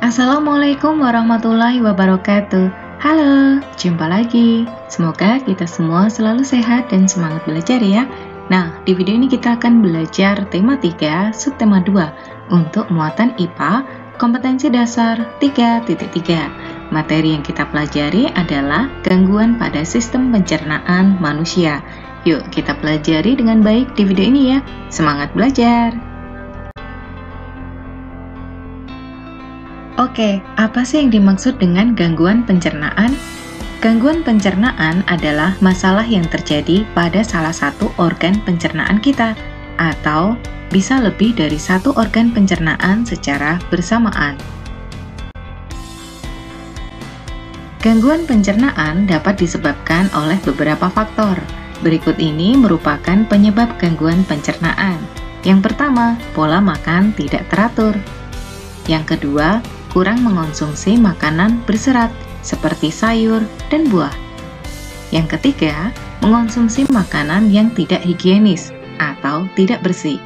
Assalamualaikum warahmatullahi wabarakatuh. Halo, jumpa lagi. Semoga kita semua selalu sehat dan semangat belajar ya. Nah, di video ini kita akan belajar tema 3, subtema 2 untuk muatan IPA, kompetensi dasar 3.3. Materi yang kita pelajari adalah gangguan pada sistem pencernaan manusia. Yuk, kita pelajari dengan baik di video ini ya. Semangat belajar! Oke, apa sih yang dimaksud dengan gangguan pencernaan? Gangguan pencernaan adalah masalah yang terjadi pada salah satu organ pencernaan kita, atau bisa lebih dari satu organ pencernaan secara bersamaan. Gangguan pencernaan dapat disebabkan oleh beberapa faktor. Berikut ini merupakan penyebab gangguan pencernaan. Yang pertama, pola makan tidak teratur. Yang kedua, kurang mengonsumsi makanan berserat seperti sayur dan buah. Yang ketiga, mengonsumsi makanan yang tidak higienis atau tidak bersih.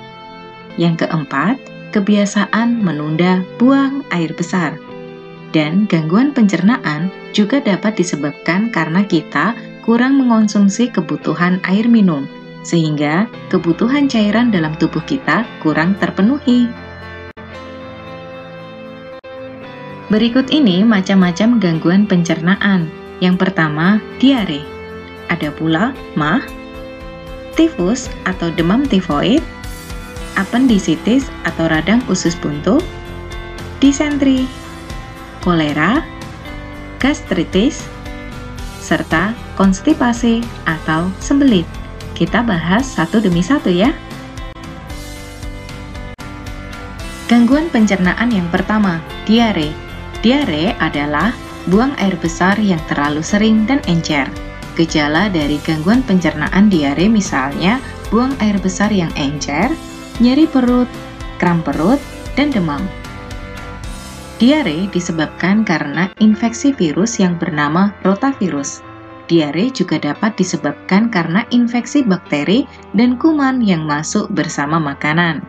Yang keempat, kebiasaan menunda buang air besar. Dan gangguan pencernaan juga dapat disebabkan karena kita kurang mengonsumsi kebutuhan air minum, sehingga kebutuhan cairan dalam tubuh kita kurang terpenuhi. Berikut ini macam-macam gangguan pencernaan. Yang pertama, diare. Ada pula MAH, tifus atau demam tifoid, apendisitis atau radang usus buntu, disentri, kolera, gastritis, serta konstipasi atau sembelit. Kita bahas satu demi satu ya. Gangguan pencernaan yang pertama, diare. Diare adalah buang air besar yang terlalu sering dan encer. Gejala dari gangguan pencernaan diare misalnya buang air besar yang encer, nyeri perut, kram perut, dan demam. Diare disebabkan karena infeksi virus yang bernama rotavirus. Diare juga dapat disebabkan karena infeksi bakteri dan kuman yang masuk bersama makanan.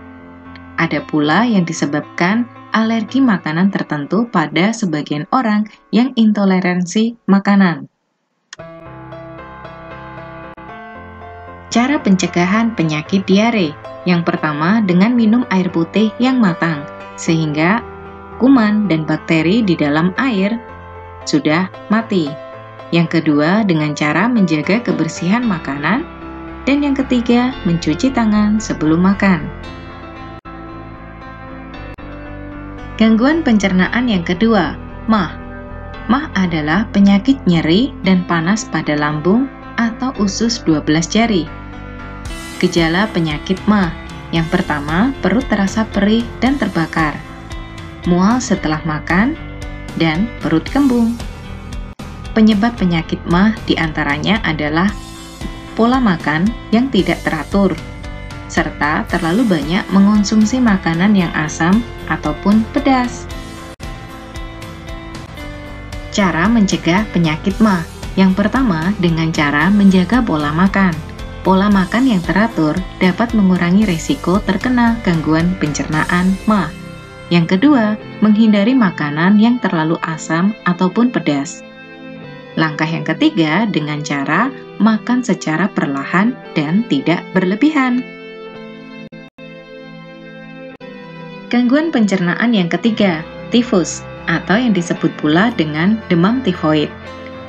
Ada pula yang disebabkan alergi makanan tertentu pada sebagian orang yang intoleransi makanan. Cara pencegahan penyakit diare. Yang pertama, dengan minum air putih yang matang, sehingga kuman dan bakteri di dalam air sudah mati. Yang kedua, dengan cara menjaga kebersihan makanan. Dan yang ketiga, mencuci tangan sebelum makan. Gangguan pencernaan yang kedua, MAH. MAH adalah penyakit nyeri dan panas pada lambung atau usus 12 jari. Gejala penyakit MAH. Yang pertama, perut terasa perih dan terbakar, mual setelah makan, dan perut kembung. Penyebab penyakit MAH diantaranya adalah pola makan yang tidak teratur, serta terlalu banyak mengonsumsi makanan yang asam ataupun pedas. Cara mencegah penyakit MAH. Yang pertama, dengan cara menjaga pola makan. Pola makan yang teratur dapat mengurangi resiko terkena gangguan pencernaan MAH. Yang kedua, menghindari makanan yang terlalu asam ataupun pedas. Langkah yang ketiga, dengan cara makan secara perlahan dan tidak berlebihan. Gangguan pencernaan yang ketiga, tifus, atau yang disebut pula dengan demam tifoid.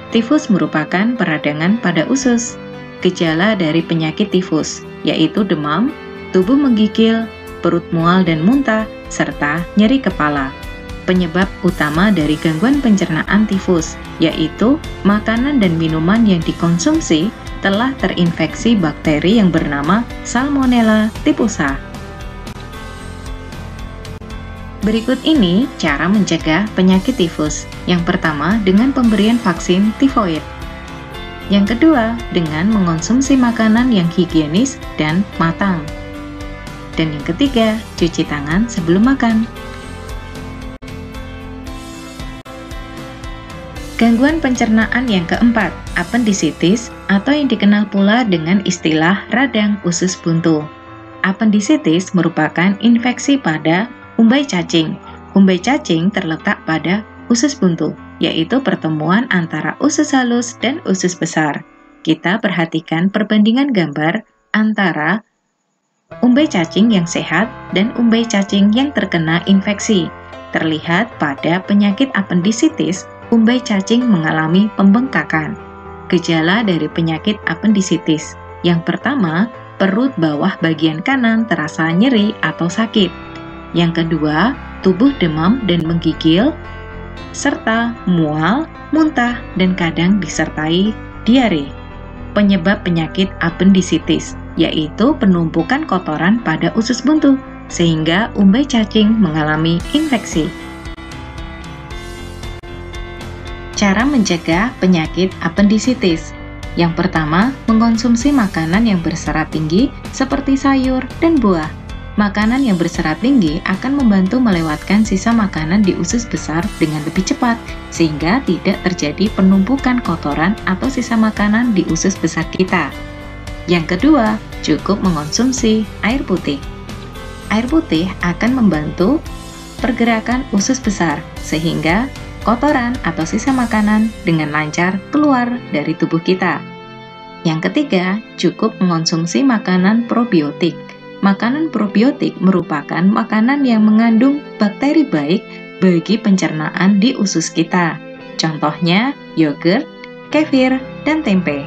Tifus merupakan peradangan pada usus. Gejala dari penyakit tifus, yaitu demam, tubuh menggigil, perut mual dan muntah, serta nyeri kepala. Penyebab utama dari gangguan pencernaan tifus, yaitu makanan dan minuman yang dikonsumsi telah terinfeksi bakteri yang bernama Salmonella typhosa. Berikut ini cara mencegah penyakit tifus. Yang pertama, dengan pemberian vaksin tifoid. Yang kedua, dengan mengonsumsi makanan yang higienis dan matang. Dan yang ketiga, cuci tangan sebelum makan. Gangguan pencernaan yang keempat, apendisitis, atau yang dikenal pula dengan istilah radang usus buntu. Apendisitis merupakan infeksi pada umbai cacing Umbai cacing terletak pada usus buntu, yaitu pertemuan antara usus halus dan usus besar. Kita perhatikan perbandingan gambar antara umbai cacing yang sehat dan umbai cacing yang terkena infeksi. Terlihat pada penyakit apendisitis, umbai cacing mengalami pembengkakan. Gejala dari penyakit apendisitis. Yang pertama, perut bawah bagian kanan terasa nyeri atau sakit. Yang kedua, tubuh demam dan menggigil, serta mual, muntah, dan kadang disertai diare. Penyebab penyakit apendisitis, yaitu penumpukan kotoran pada usus buntu, sehingga umbai cacing mengalami infeksi. Cara mencegah penyakit apendisitis. Yang pertama, mengkonsumsi makanan yang berserat tinggi seperti sayur dan buah. Makanan yang berserat tinggi akan membantu melewatkan sisa makanan di usus besar dengan lebih cepat, sehingga tidak terjadi penumpukan kotoran atau sisa makanan di usus besar kita. Yang kedua, cukup mengkonsumsi air putih. Air putih akan membantu pergerakan usus besar, sehingga kotoran atau sisa makanan dengan lancar keluar dari tubuh kita. Yang ketiga, cukup mengkonsumsi makanan probiotik. Makanan probiotik merupakan makanan yang mengandung bakteri baik bagi pencernaan di usus kita. Contohnya, yogurt, kefir, dan tempe.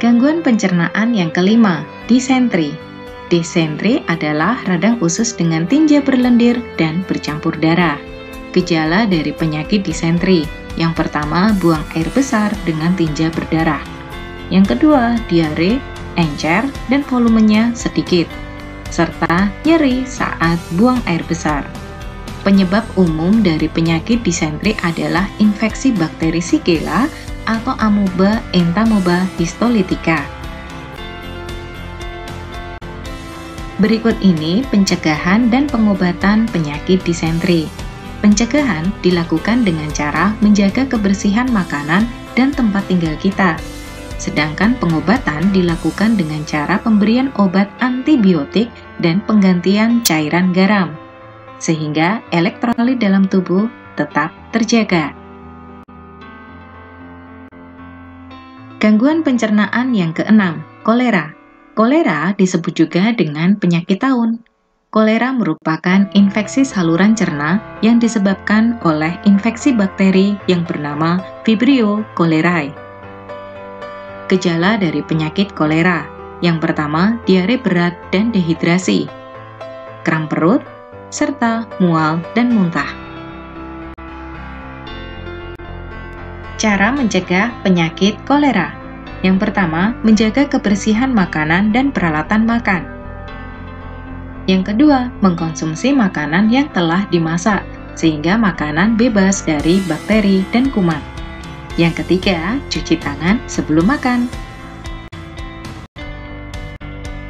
Gangguan pencernaan yang kelima, disentri. Disentri adalah radang usus dengan tinja berlendir dan bercampur darah. Gejala dari penyakit disentri. Yang pertama, buang air besar dengan tinja berdarah. Yang kedua, diare, encer, dan volumenya sedikit, serta nyeri saat buang air besar. Penyebab umum dari penyakit disentri adalah infeksi bakteri Shigella atau Amoeba entamoeba histolytica. Berikut ini pencegahan dan pengobatan penyakit disentri. Pencegahan dilakukan dengan cara menjaga kebersihan makanan dan tempat tinggal kita. Sedangkan pengobatan dilakukan dengan cara pemberian obat antibiotik dan penggantian cairan garam, sehingga elektrolit dalam tubuh tetap terjaga. Gangguan pencernaan yang keenam, kolera. Kolera disebut juga dengan penyakit taun. Kolera merupakan infeksi saluran cerna yang disebabkan oleh infeksi bakteri yang bernama Vibrio cholerae. Gejala dari penyakit kolera. Yang pertama, diare berat dan dehidrasi, kram perut, serta mual dan muntah. Cara mencegah penyakit kolera. Yang pertama, menjaga kebersihan makanan dan peralatan makan. Yang kedua, mengkonsumsi makanan yang telah dimasak, sehingga makanan bebas dari bakteri dan kuman. Yang ketiga, cuci tangan sebelum makan.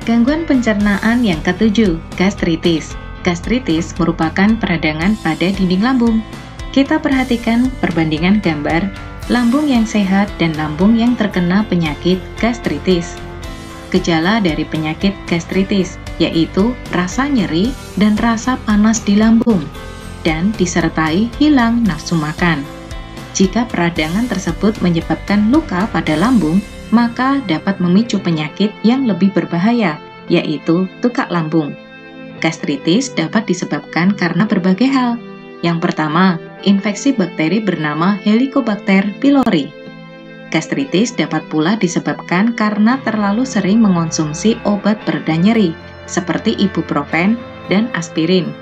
Gangguan pencernaan yang ketujuh, gastritis. Gastritis merupakan peradangan pada dinding lambung. Kita perhatikan perbandingan gambar lambung yang sehat dan lambung yang terkena penyakit gastritis. Gejala dari penyakit gastritis yaitu rasa nyeri dan rasa panas di lambung, dan disertai hilang nafsu makan. Jika peradangan tersebut menyebabkan luka pada lambung, maka dapat memicu penyakit yang lebih berbahaya, yaitu tukak lambung. Gastritis dapat disebabkan karena berbagai hal. Yang pertama, infeksi bakteri bernama Helicobacter pylori. Gastritis dapat pula disebabkan karena terlalu sering mengonsumsi obat pereda nyeri, seperti ibuprofen dan aspirin.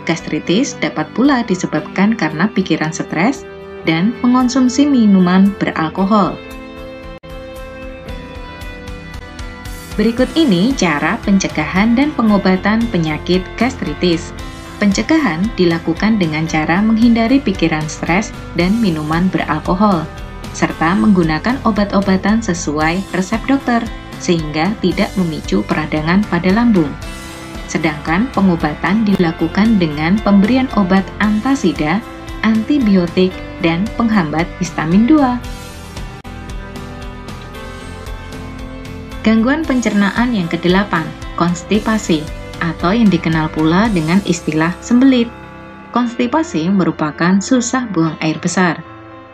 Gastritis dapat pula disebabkan karena pikiran stres dan mengonsumsi minuman beralkohol. Berikut ini cara pencegahan dan pengobatan penyakit gastritis. Pencegahan dilakukan dengan cara menghindari pikiran stres dan minuman beralkohol, serta menggunakan obat-obatan sesuai resep dokter, sehingga tidak memicu peradangan pada lambung. Sedangkan pengobatan dilakukan dengan pemberian obat antasida, antibiotik, dan penghambat histamin 2. Gangguan pencernaan yang kedelapan, konstipasi. atau yang dikenal pula dengan istilah sembelit. Konstipasi merupakan susah buang air besar.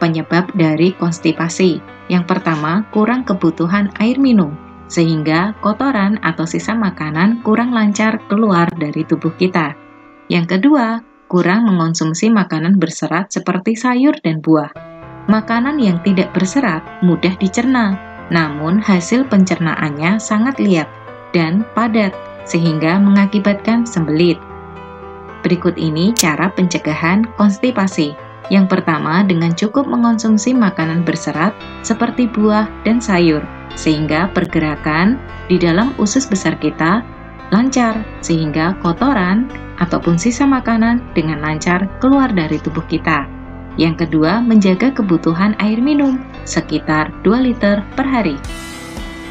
Penyebab dari konstipasi, yang pertama kurang kebutuhan air minum, sehingga kotoran atau sisa makanan kurang lancar keluar dari tubuh kita. Yang kedua, kurang mengonsumsi makanan berserat seperti sayur dan buah. Makanan yang tidak berserat mudah dicerna, namun hasil pencernaannya sangat liat dan padat, sehingga mengakibatkan sembelit. Berikut ini cara pencegahan konstipasi. Yang pertama, dengan cukup mengonsumsi makanan berserat seperti buah dan sayur, sehingga pergerakan di dalam usus besar kita lancar, sehingga kotoran ataupun sisa makanan dengan lancar keluar dari tubuh kita. Yang kedua, menjaga kebutuhan air minum sekitar 2 liter per hari.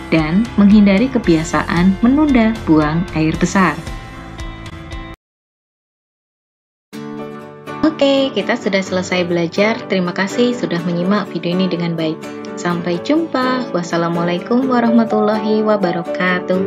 Dan menghindari kebiasaan menunda buang air besar. Oke, kita sudah selesai belajar. Terima kasih sudah menyimak video ini dengan baik. Sampai jumpa. Wassalamualaikum warahmatullahi wabarakatuh.